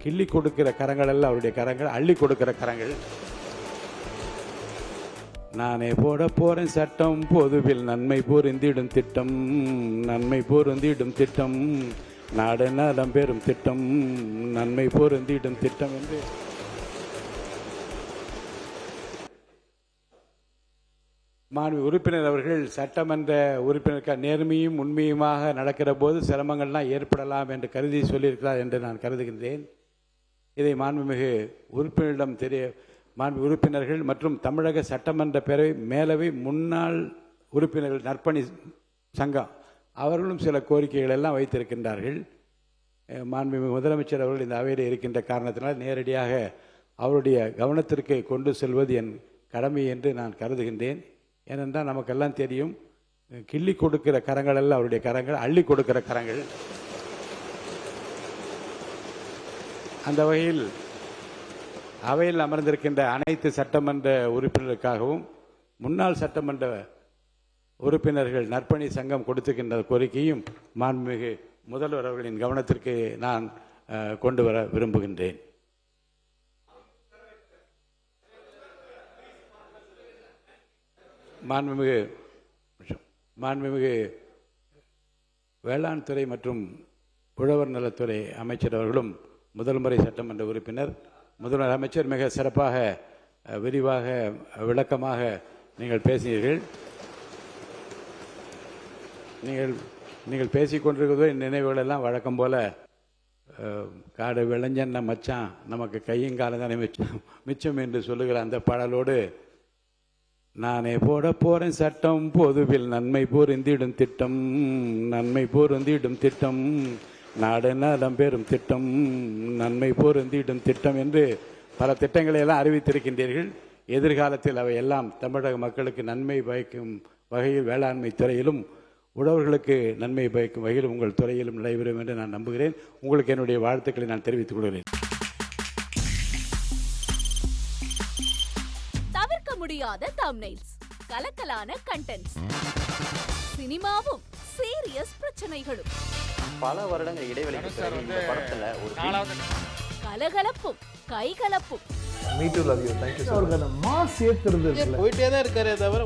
கிள்ளி கொடுக்கிற கரங்கள் அல்ல அவருடைய கரங்கள், அள்ளி கொடுக்கிற கரங்கள். நானே போட போறேன் சட்டம், பொதுவில் நன்மை பொருந்திடும் திட்டம், நன்மை பொருந்திடும் திட்டம், நாடு நலம் பெறும் திட்டம், நன்மை பொருந்திடும் திட்டம் என்று மாண்பு உறுப்பினர் அவர்கள் சட்டமன்ற உறுப்பினருக்கு நேர்மையும் உண்மையுமாக நடக்கிற போது சிரமங்கள்லாம் ஏற்படலாம் என்று கருதி சொல்லியிருக்கிறார் என்று நான் கருதுகின்றேன். இதை மாண்புமிகு உறுப்பினரிடம் மாண்பு உறுப்பினர்கள் மற்றும் தமிழக சட்டமன்ற பேரவை மேலவை முன்னாள் உறுப்பினர்கள் நற்பணி சங்கம் அவர்களும் சில கோரிக்கைகள் எல்லாம் வைத்திருக்கின்றார்கள். மாண்புமிகு முதலமைச்சர் அவர்கள் இந்த அவையில் இருக்கின்ற காரணத்தினால் நேரடியாக அவருடைய கவனத்திற்கு கொண்டு செல்வது என் கடமை என்று நான் கருதுகின்றேன். ஏனென்றால் நமக்கெல்லாம் தெரியும், கிள்ளி கொடுக்கிற கரங்கள் அல்ல அவருடைய கரங்கள், அள்ளி கொடுக்கிற கரங்கள். அந்த வகையில் அவையில் அமர்ந்திருக்கின்ற அனைத்து சட்டமன்ற உறுப்பினருக்காகவும் முன்னாள் சட்டமன்ற உறுப்பினர்கள் நற்பணி சங்கம் கொடுத்திருக்கின்ற கோரிக்கையும் மாண்புமிகு முதல்வர் அவர்களின் கவனத்திற்கு நான் கொண்டு வர விரும்புகின்றேன். மாண்புமிகு வேளாண் துறை மற்றும் உழவர் நலத்துறை அமைச்சர் அவர்களும் முதல் முறை சட்டமன்ற உறுப்பினர். முதல்வர் அமைச்சர் மிக சிறப்பாக விரிவாக விளக்கமாக நீங்கள் பேசினீர்கள். நீங்கள் பேசிக்கொண்டிருக்கிறதோ நினைவுகள் எல்லாம் வழக்கம் போல காடு விளைஞ்சன்ன மச்சான் நமக்கு கையும் காலம் தானே மிச்சம் என்று சொல்லுகிற அந்த பாடலோடு நானே போட போறேன் சட்டம், பொதுவில் நன்மை பொருந்திடும் திட்டம், நன்மை பொருந்திடும் திட்டம், நாடு நலம் பெறும் திட்டம், நன்மை பொருந்திடும் திட்டம் என்று பல திட்டங்களை எல்லாம் அறிவித்திருக்கின்றீர்கள். எதிர்காலத்தில் அவை எல்லாம் தமிழக மக்களுக்கு நன்மை பயக்கும் வகையில் வேளாண்மை துறையிலும் உழவர்களுக்கு நன்மை பயக்கும் வகையில் உங்கள் துறையிலும் நடைபெறும் என்று நான் நம்புகிறேன். உங்களுக்கு என்னுடைய வாழ்த்துக்களை நான் தெரிவித்துக் கொள்கிறேன். தவிர்க்க முடியாத தம்ப்நெயில்ஸ், கலக்கலான கண்டென்ட்ஸ், சினிமாவும் சீரியஸ் பிரச்சனைகளும், பல வருடங்கள் இடைவெளிக்கு பிறகு இந்த படத்துல ஒரு கலகலப்பும் கைகலப்பும், me too love you thank you அவர்களை மாஸ் ஏத்துறது போயிட்டே தான் இருக்காரே தவிர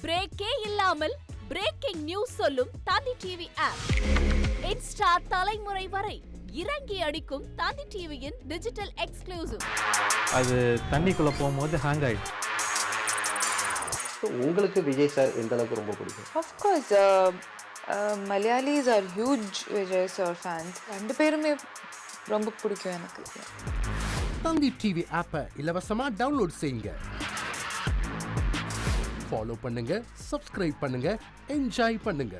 பிரேக்கே இல்லாமல் பிரேக்கிங் நியூஸ் சொல்லும் தந்தி டிவி ஆப். இன்ஸ்டா தலைமுறை வரை இறங்கி அடிக்கும் தந்தி டிவியின் டிஜிட்டல் எக்ஸ்க்ளூசிவ். அது தண்ணிக்குள்ள போகும்போது ஹேங் ஆயிடுச்சு. உங்களுக்கு விஜய் சார் எந்த அளவுக்கு ரொம்ப பிடிக்கும்? Of course, Malayalis are huge Vijay sir fans. ரெண்டு பேருமே ரொம்ப பிடிக்கும் எனக்கு. தந்தி டிவி ஆப்பை இலவசமா டவுன்லோட் செய்யுங்க. ஃபாலோ பண்ணுங்க, சப்ஸ்கிரைப் பண்ணுங்க, என்ஜாய் பண்ணுங்க.